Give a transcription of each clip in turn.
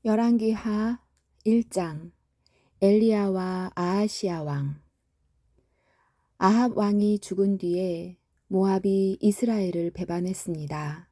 열왕기하 1장. 엘리야와 아하시야 왕. 아합 왕이 죽은 뒤에 모압이 이스라엘을 배반했습니다.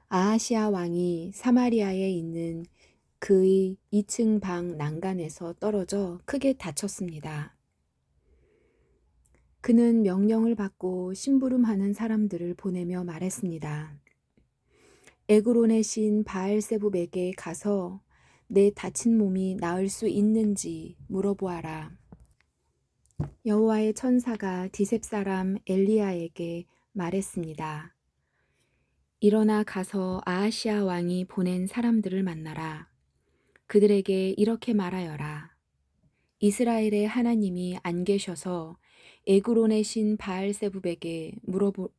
아하시야 왕이 사마리아에 있는 그의 2층 방 난간에서 떨어져 크게 다쳤습니다. 그는 명령을 받고 심부름하는 사람들을 보내며 말했습니다. 에그론의 신 바알세붑에게 가서 내 다친 몸이 나을 수 있는지 물어보아라. 여호와의 천사가 디셉 사람 엘리야에게 말했습니다. 일어나 가서 아하시야 왕이 보낸 사람들을 만나라. 그들에게 이렇게 말하여라. 이스라엘의 하나님이 안 계셔서 에그론의 신 바알세붑에게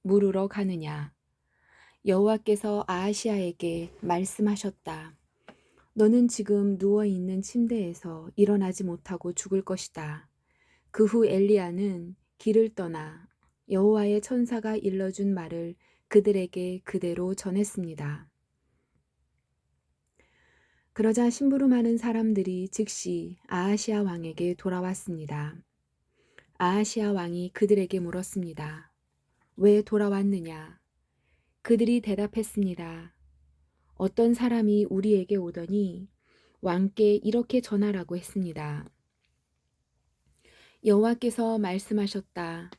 물으러 가느냐. 여호와께서 아하시야에게 말씀하셨다. 너는 지금 누워있는 침대에서 일어나지 못하고 죽을 것이다. 그 후 엘리야는 길을 떠나 여호와의 천사가 일러준 말을 그들에게 그대로 전했습니다. 그러자 심부름하는 사람들이 즉시 아하시야 왕에게 돌아왔습니다. 아하시야 왕이 그들에게 물었습니다. 왜 돌아왔느냐? 그들이 대답했습니다. 어떤 사람이 우리에게 오더니 왕께 이렇게 전하라고 했습니다. 여호와께서 말씀하셨다.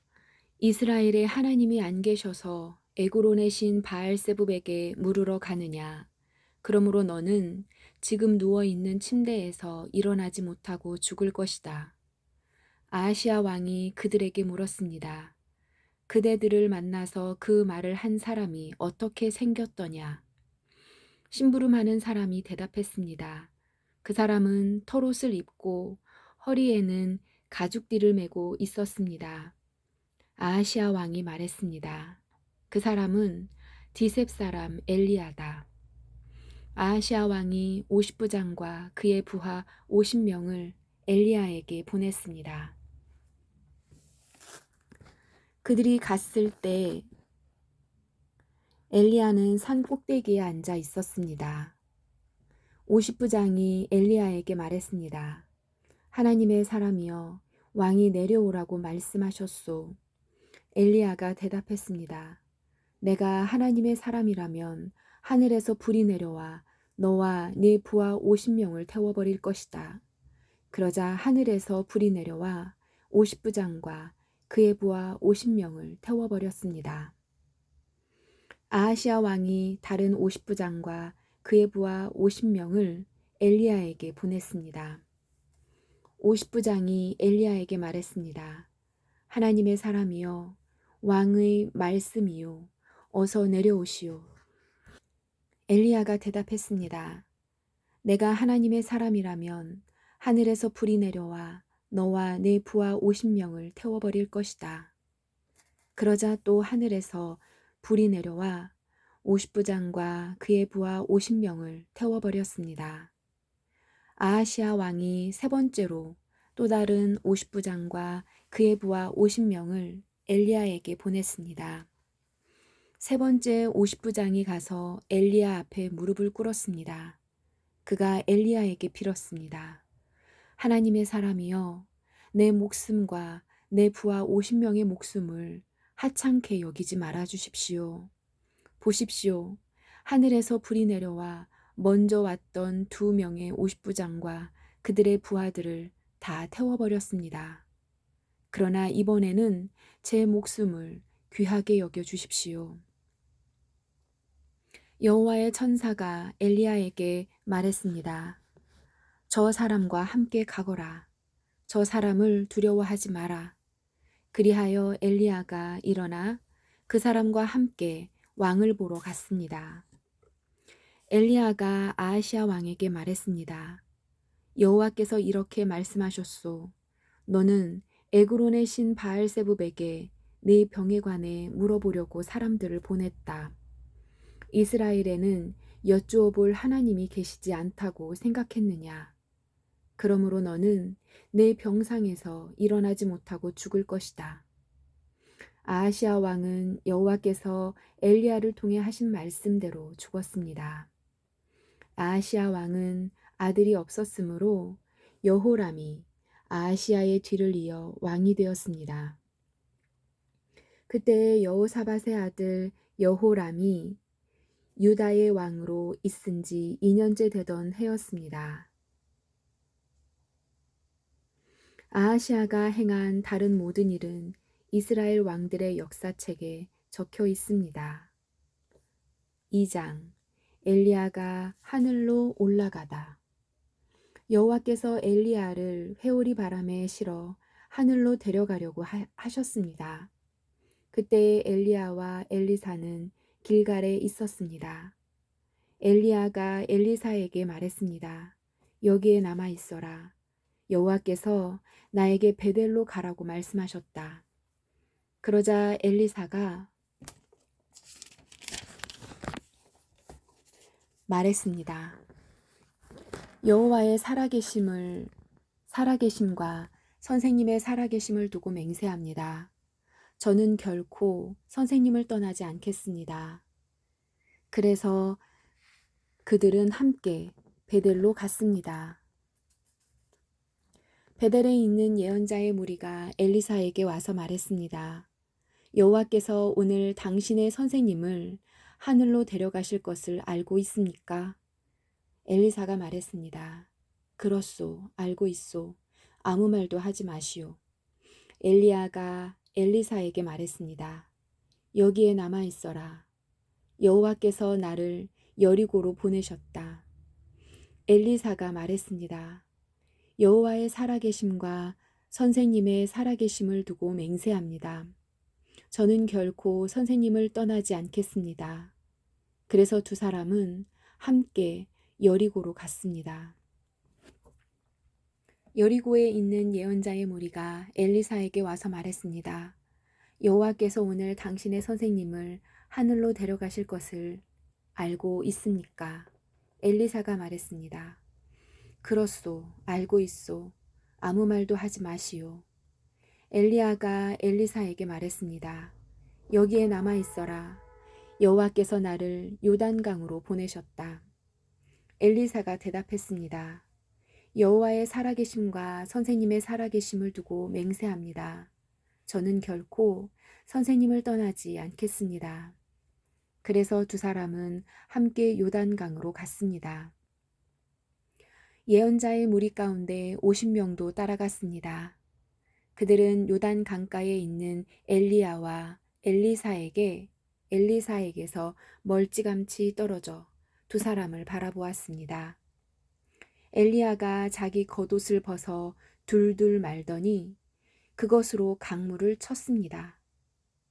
이스라엘의 하나님이 안 계셔서 에그론의 신 바알세붑에게 물으러 가느냐. 그러므로 너는 지금 누워있는 침대에서 일어나지 못하고 죽을 것이다. 아하시야 왕이 그들에게 물었습니다. 그대들을 만나서 그 말을 한 사람이 어떻게 생겼더냐. 심부름하는 사람이 대답했습니다. 그 사람은 털옷을 입고 허리에는 가죽띠를 메고 있었습니다. 아하시야 왕이 말했습니다. 그 사람은 디셉 사람 엘리야다. 아하시야 왕이 50부장과 그의 부하 50명을 엘리야에게 보냈습니다. 그들이 갔을 때 엘리야는 산 꼭대기에 앉아 있었습니다. 50부장이 엘리야에게 말했습니다. 하나님의 사람이여 왕이 내려오라고 말씀하셨소. 엘리야가 대답했습니다. 내가 하나님의 사람이라면 하늘에서 불이 내려와 너와 네 부하 50명을 태워버릴 것이다. 그러자 하늘에서 불이 내려와 50부장과 그의 부하 50명을 태워버렸습니다. 아하시야 왕이 다른 50부장과 그의 부하 50명을 엘리야에게 보냈습니다. 50부장이 엘리야에게 말했습니다. 하나님의 사람이여 왕의 말씀이요 어서 내려오시오. 엘리야가 대답했습니다. 내가 하나님의 사람이라면 하늘에서 불이 내려와 너와 네 부하 50명을 태워버릴 것이다. 그러자 또 하늘에서 불이 내려와 50부장과 그의 부하 50명을 태워버렸습니다. 아하시야 왕이 세 번째로 또 다른 50부장과 그의 부하 50명을 엘리야에게 보냈습니다. 세 번째 50부장이 가서 엘리야 앞에 무릎을 꿇었습니다. 그가 엘리야에게 빌었습니다. 하나님의 사람이여 내 목숨과 내 부하 50명의 목숨을 하찮게 여기지 말아 주십시오. 보십시오. 하늘에서 불이 내려와 먼저 왔던 2명의 50부장과 그들의 부하들을 다 태워버렸습니다. 그러나 이번에는 제 목숨을 귀하게 여겨 주십시오. 여호와의 천사가 엘리야에게 말했습니다. 저 사람과 함께 가거라. 저 사람을 두려워하지 마라. 그리하여 엘리야가 일어나 그 사람과 함께 왕을 보러 갔습니다. 엘리야가 아하시야 왕에게 말했습니다. 여호와께서 이렇게 말씀하셨소. 너는 에그론의 신 바알세붑에게 네 병에 관해 물어보려고 사람들을 보냈다. 이스라엘에는 여쭈어볼 하나님이 계시지 않다고 생각했느냐. 그러므로 너는 내 병상에서 일어나지 못하고 죽을 것이다. 아하시야 왕은 여호와께서 엘리야를 통해 하신 말씀대로 죽었습니다. 아하시야 왕은 아들이 없었으므로 여호람이 아하시아의 뒤를 이어 왕이 되었습니다. 그때 여호사밧의 아들 여호람이 유다의 왕으로 있은 지 2년째 되던 해였습니다. 아하시아가 행한 다른 모든 일은 이스라엘 왕들의 역사책에 적혀 있습니다. 2장 엘리야가 하늘로 올라가다. 여호와께서 엘리야를 회오리 바람에 실어 하늘로 데려가려고 하셨습니다. 그때 엘리야와 엘리사는 길갈에 있었습니다. 엘리야가 엘리사에게 말했습니다. 여기에 남아 있어라. 여호와께서 나에게 베델로 가라고 말씀하셨다. 그러자 엘리사가 말했습니다. 여호와의 살아계심과 선생님의 살아계심을 두고 맹세합니다. 저는 결코 선생님을 떠나지 않겠습니다. 그래서 그들은 함께 베델로 갔습니다. 베델에 있는 예언자의 무리가 엘리사에게 와서 말했습니다. 여호와께서 오늘 당신의 선생님을 하늘로 데려가실 것을 알고 있습니까? 엘리사가 말했습니다. 그렇소, 알고 있소. 아무 말도 하지 마시오. 엘리야가 엘리사에게 말했습니다. 여기에 남아 있어라. 여호와께서 나를 여리고로 보내셨다. 엘리사가 말했습니다. 여호와의 살아계심과 선생님의 살아계심을 두고 맹세합니다. 저는 결코 선생님을 떠나지 않겠습니다. 그래서 두 사람은 함께 여리고로 갔습니다. 여리고에 있는 예언자의 무리가 엘리사에게 와서 말했습니다. 여호와께서 오늘 당신의 선생님을 하늘로 데려가실 것을 알고 있습니까? 엘리사가 말했습니다. 그렇소, 알고 있소. 아무 말도 하지 마시오. 엘리야가 엘리사에게 말했습니다. 여기에 남아 있어라. 여호와께서 나를 요단강으로 보내셨다. 엘리사가 대답했습니다. 여호와의 살아계심과 선생님의 살아계심을 두고 맹세합니다. 저는 결코 선생님을 떠나지 않겠습니다. 그래서 두 사람은 함께 요단강으로 갔습니다. 예언자의 무리 가운데 50명도 따라갔습니다. 그들은 요단 강가에 있는 엘리야와 엘리사에게서 멀찌감치 떨어져 두 사람을 바라보았습니다. 엘리야가 자기 겉옷을 벗어 둘둘 말더니 그것으로 강물을 쳤습니다.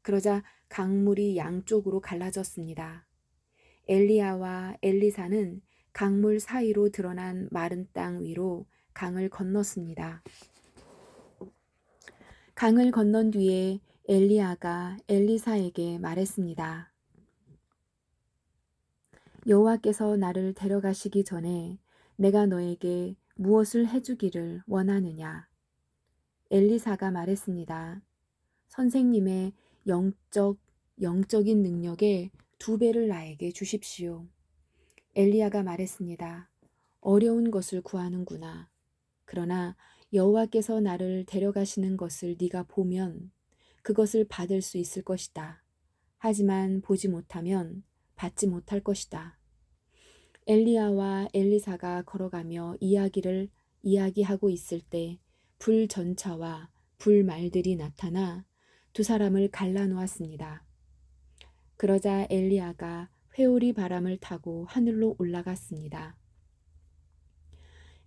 그러자 강물이 양쪽으로 갈라졌습니다. 엘리야와 엘리사는 강물 사이로 드러난 마른 땅 위로 강을 건넜습니다. 강을 건넌 뒤에 엘리야가 엘리사에게 말했습니다. 여호와께서 나를 데려가시기 전에 내가 너에게 무엇을 해주기를 원하느냐? 엘리사가 말했습니다. 선생님의 영적인 능력의 2배를 나에게 주십시오. 엘리야가 말했습니다. 어려운 것을 구하는구나. 그러나 여호와께서 나를 데려가시는 것을 네가 보면 그것을 받을 수 있을 것이다. 하지만 보지 못하면 받지 못할 것이다. 엘리야와 엘리사가 걸어가며 이야기하고 있을 때 불전차와 불말들이 나타나 두 사람을 갈라놓았습니다. 그러자 엘리야가 회오리 바람을 타고 하늘로 올라갔습니다.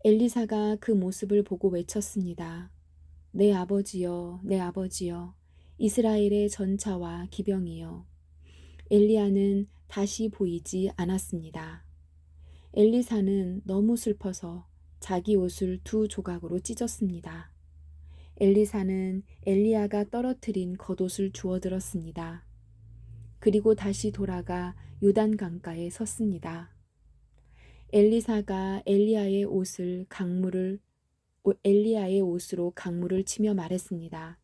엘리사가 그 모습을 보고 외쳤습니다. 내 아버지여, 내 아버지여, 이스라엘의 전차와 기병이여. 엘리야는 다시 보이지 않았습니다. 엘리사는 너무 슬퍼서 자기 옷을 2 조각으로 찢었습니다. 엘리사는 엘리야가 떨어뜨린 겉옷을 주워들었습니다. 그리고 다시 돌아가 요단 강가에 섰습니다. 엘리사가 엘리야의 옷으로 강물을 치며 말했습니다.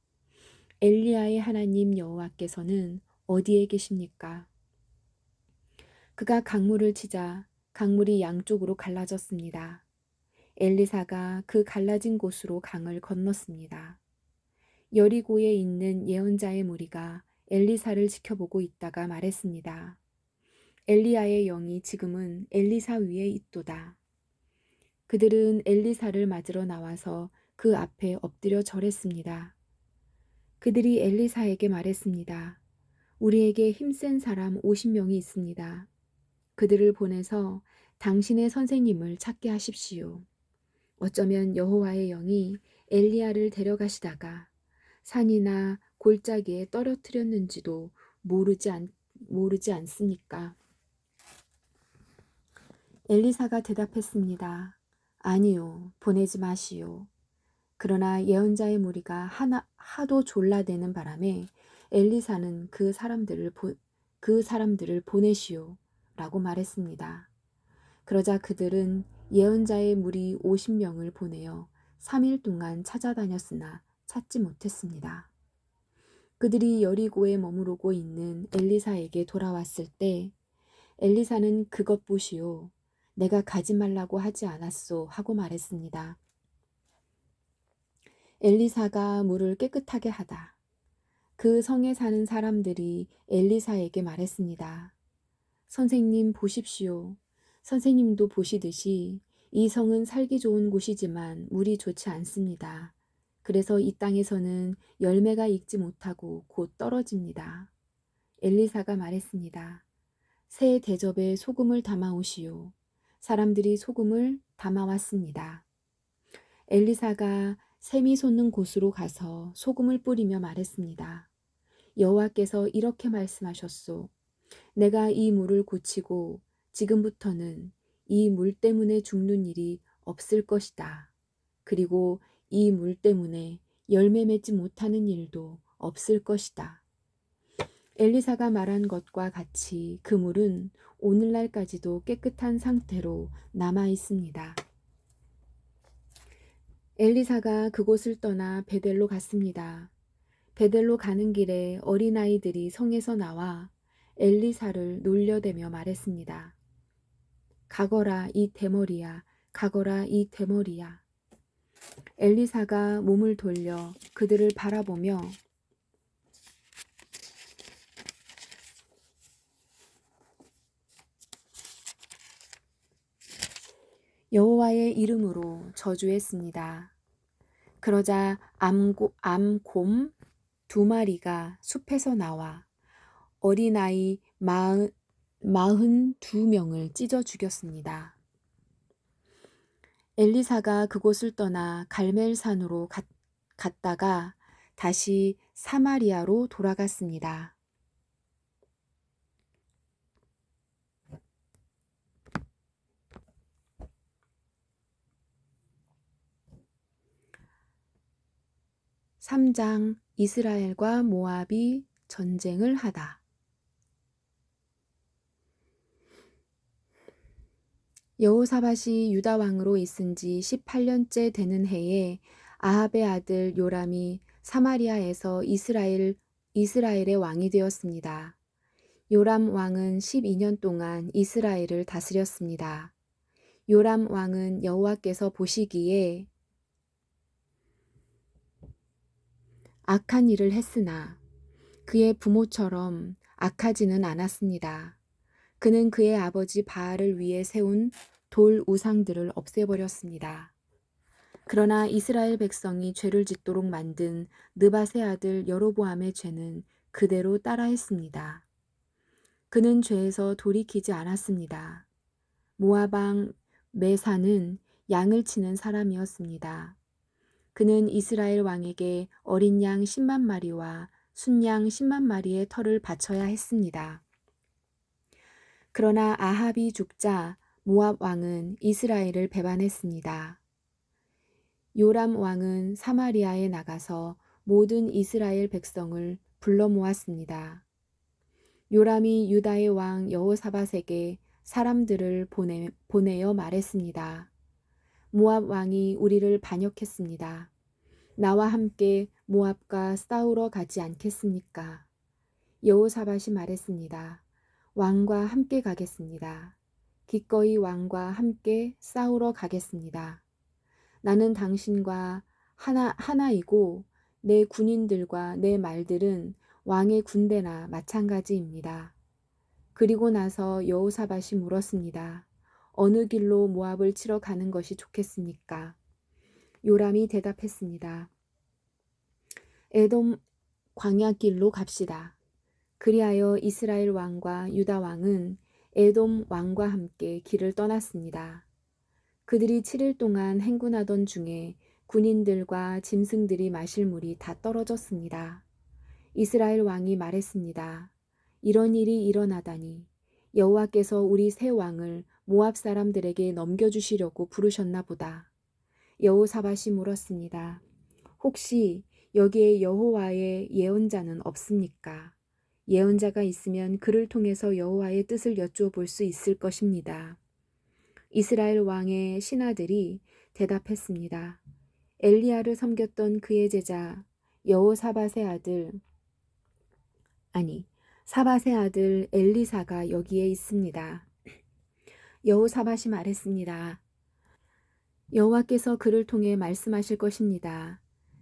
엘리야의 하나님 여호와께서는 어디에 계십니까? 그가 강물을 치자 강물이 양쪽으로 갈라졌습니다. 엘리사가 그 갈라진 곳으로 강을 건넜습니다. 여리고에 있는 예언자의 무리가 엘리사를 지켜보고 있다가 말했습니다. 엘리야의 영이 지금은 엘리사 위에 있도다. 그들은 엘리사를 맞으러 나와서 그 앞에 엎드려 절했습니다. 그들이 엘리사에게 말했습니다. 우리에게 힘센 사람 50명이 있습니다. 그들을 보내서 당신의 선생님을 찾게 하십시오. 어쩌면 여호와의 영이 엘리야를 데려가시다가 산이나 골짜기에 떨어뜨렸는지도 모르지 않습니까? 엘리사가 대답했습니다. 아니요, 보내지 마시오. 그러나 예언자의 무리가 하도 졸라대는 바람에 엘리사는 그 사람들을 보내시오 라고 말했습니다. 그러자 그들은 예언자의 무리 50명을 보내어 3일 동안 찾아다녔으나 찾지 못했습니다. 그들이 여리고에 머무르고 있는 엘리사에게 돌아왔을 때 엘리사는 그것 보시오. 내가 가지 말라고 하지 않았소 하고 말했습니다. 엘리사가 물을 깨끗하게 하다. 그 성에 사는 사람들이 엘리사에게 말했습니다. 선생님 보십시오. 선생님도 보시듯이 이 성은 살기 좋은 곳이지만 물이 좋지 않습니다. 그래서 이 땅에서는 열매가 익지 못하고 곧 떨어집니다. 엘리사가 말했습니다. 새 대접에 소금을 담아오시오. 사람들이 소금을 담아왔습니다. 엘리사가 샘이 솟는 곳으로 가서 소금을 뿌리며 말했습니다. 여호와께서 이렇게 말씀하셨소. 내가 이 물을 고치고 지금부터는 이 물 때문에 죽는 일이 없을 것이다. 그리고 이 물 때문에 열매 맺지 못하는 일도 없을 것이다. 엘리사가 말한 것과 같이 그 물은 오늘날까지도 깨끗한 상태로 남아 있습니다. 엘리사가 그곳을 떠나 베델로 갔습니다. 베델로 가는 길에 어린아이들이 성에서 나와 엘리사를 놀려대며 말했습니다. 가거라 이 대머리야, 가거라 이 대머리야. 엘리사가 몸을 돌려 그들을 바라보며 여호와의 이름으로 저주했습니다. 그러자 암곰 2마리가 숲에서 나와 어린아이 42명을 찢어 죽였습니다. 엘리사가 그곳을 떠나 갈멜산으로 갔다가 다시 사마리아로 돌아갔습니다. (3장) 이스라엘과 모압이 전쟁을 하다. 여호사밧이 유다 왕으로 있은 지 18년째 되는 해에 아합의 아들 요람이 사마리아에서 이스라엘의 왕이 되었습니다. 요람 왕은 12년 동안 이스라엘을 다스렸습니다. 요람 왕은 여호와께서 보시기에 악한 일을 했으나 그의 부모처럼 악하지는 않았습니다. 그는 그의 아버지 바알을 위해 세운 돌 우상들을 없애버렸습니다. 그러나 이스라엘 백성이 죄를 짓도록 만든 느밧의 아들 여로보암의 죄는 그대로 따라했습니다. 그는 죄에서 돌이키지 않았습니다. 모압 왕 메사는 양을 치는 사람이었습니다. 그는 이스라엘 왕에게 어린 양 10만 마리와 순양 10만 마리의 털을 바쳐야 했습니다. 그러나 아합이 죽자 모압 왕은 이스라엘을 배반했습니다. 요람 왕은 사마리아에 나가서 모든 이스라엘 백성을 불러 모았습니다. 요람이 유다의 왕 여호사밧에게 사람들을 보내어 말했습니다. 모압 왕이 우리를 반역했습니다. 나와 함께 모압과 싸우러 가지 않겠습니까? 여호사밧이 말했습니다. 왕과 함께 가겠습니다. 기꺼이 왕과 함께 싸우러 가겠습니다. 나는 당신과 하나이고 내 군인들과 내 말들은 왕의 군대나 마찬가지입니다. 그리고 나서 여호사밧이 물었습니다. 어느 길로 모압을 치러 가는 것이 좋겠습니까? 요람이 대답했습니다. 에돔 광야길로 갑시다. 그리하여 이스라엘 왕과 유다 왕은 에돔 왕과 함께 길을 떠났습니다. 그들이 7일 동안 행군하던 중에 군인들과 짐승들이 마실 물이 다 떨어졌습니다. 이스라엘 왕이 말했습니다. 이런 일이 일어나다니 여호와께서 우리 새 왕을 모압 사람들에게 넘겨주시려고 부르셨나 보다. 여호사밧이 물었습니다. 혹시 여기에 여호와의 예언자는 없습니까? 예언자가 있으면 그를 통해서 여호와의 뜻을 여쭈어 볼 수 있을 것입니다. 이스라엘 왕의 신하들이 대답했습니다. 엘리야를 섬겼던 그의 제자 사밧의 아들 엘리사가 여기에 있습니다. 여호사밧이 말했습니다. 여호와께서 그를 통해 말씀하실 것입니다.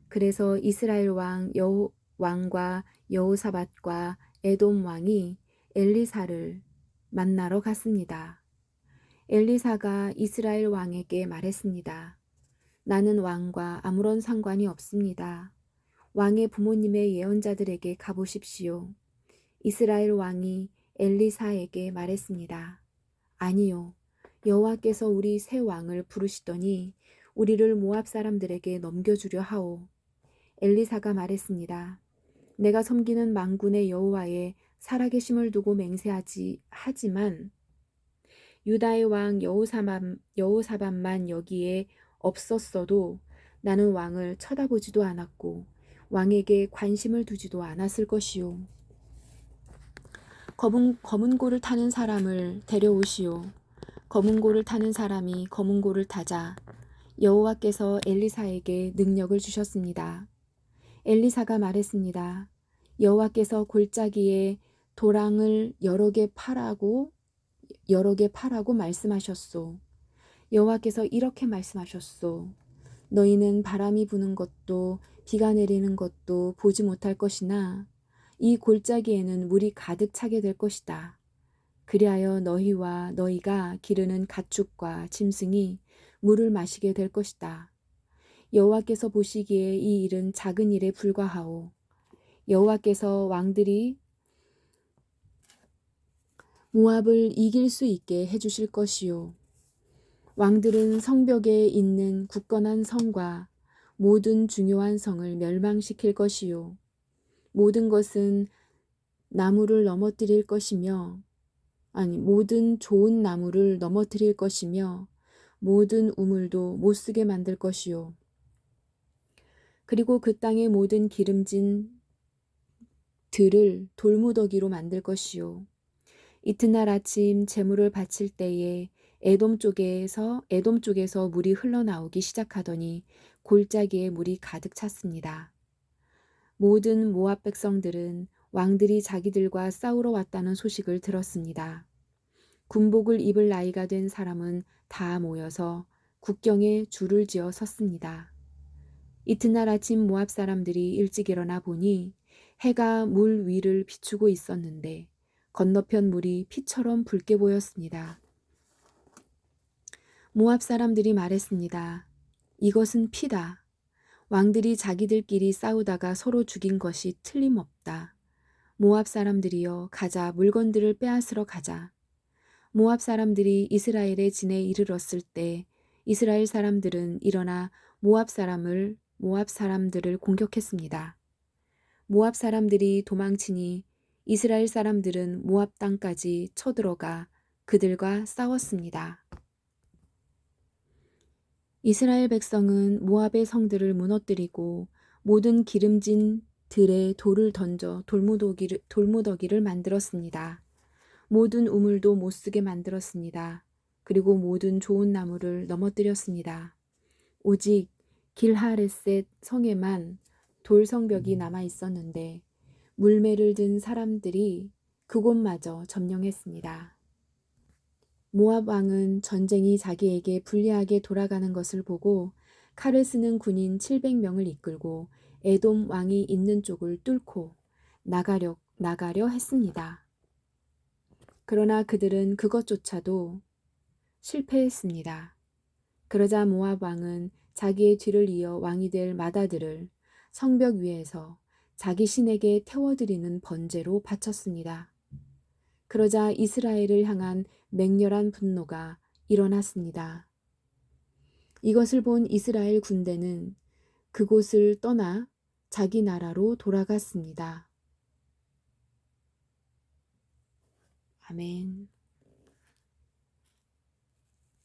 그래서 이스라엘 왕과 여호사밧과 에돔 왕이 엘리사를 만나러 갔습니다. 엘리사가 이스라엘 왕에게 말했습니다. 나는 왕과 아무런 상관이 없습니다. 왕의 부모님의 예언자들에게 가보십시오. 이스라엘 왕이 엘리사에게 말했습니다. 아니요. 여호와께서 우리 새 왕을 부르시더니 우리를 모압 사람들에게 넘겨주려 하오. 엘리사가 말했습니다. 내가 섬기는 만군의 여호와의 살아계심을 두고 하지만 유다의 왕 여호사밧만 여기에 없었어도 나는 왕을 쳐다보지도 않았고 왕에게 관심을 두지도 않았을 것이오. 검은 고를 타는 사람을 데려오시오. 검은 고를 타는 사람이 검은 고를 타자 여호와께서 엘리사에게 능력을 주셨습니다. 엘리사가 말했습니다. 여호와께서 골짜기에 도랑을 여러 개 파라고 말씀하셨소. 여호와께서 이렇게 말씀하셨소. 너희는 바람이 부는 것도 비가 내리는 것도 보지 못할 것이나 이 골짜기에는 물이 가득 차게 될 것이다. 그리하여 너희와 너희가 기르는 가축과 짐승이 물을 마시게 될 것이다. 여호와께서 보시기에 이 일은 작은 일에 불과하오. 여호와께서 왕들이 모압을 이길 수 있게 해주실 것이요. 왕들은 성벽에 있는 굳건한 성과 모든 중요한 성을 멸망시킬 것이요. 모든 것은 나무를 넘어뜨릴 것이며 모든 좋은 나무를 넘어뜨릴 것이며 모든 우물도 못쓰게 만들 것이요. 그리고 그 땅의 모든 기름진 들을 돌무더기로 만들 것이요. 이튿날 아침 제물을 바칠 때에 에돔 쪽에서 물이 흘러나오기 시작하더니 골짜기에 물이 가득 찼습니다. 모든 모압 백성들은 왕들이 자기들과 싸우러 왔다는 소식을 들었습니다. 군복을 입을 나이가 된 사람은 다 모여서 국경에 줄을 지어 섰습니다. 이튿날 아침 모압 사람들이 일찍 일어나 보니 해가 물 위를 비추고 있었는데 건너편 물이 피처럼 붉게 보였습니다. 모압 사람들이 말했습니다. 이것은 피다. 왕들이 자기들끼리 싸우다가 서로 죽인 것이 틀림없다. 모압 사람들이여 가자, 물건들을 빼앗으러 가자. 모압 사람들이 이스라엘의 진에 이르렀을 때 이스라엘 사람들은 일어나 모압 사람들을 공격했습니다. 모압 사람들이 도망치니 이스라엘 사람들은 모압 땅까지 쳐들어가 그들과 싸웠습니다. 이스라엘 백성은 모압의 성들을 무너뜨리고 모든 기름진 들에 돌을 던져 돌무더기를 만들었습니다. 모든 우물도 못쓰게 만들었습니다. 그리고 모든 좋은 나무를 넘어뜨렸습니다. 오직 길하레셋 성에만 돌성벽이 남아 있었는데 물매를 든 사람들이 그곳마저 점령했습니다. 모압 왕은 전쟁이 자기에게 불리하게 돌아가는 것을 보고 칼을 쓰는 군인 700명을 이끌고 에돔 왕이 있는 쪽을 뚫고 나가려 했습니다. 그러나 그들은 그것조차도 실패했습니다. 그러자 모압 왕은 자기의 뒤를 이어 왕이 될 마다들을 성벽 위에서 자기 신에게 태워드리는 번제로 바쳤습니다. 그러자 이스라엘을 향한 맹렬한 분노가 일어났습니다. 이것을 본 이스라엘 군대는 그곳을 떠나 자기 나라로 돌아갔습니다. 아멘.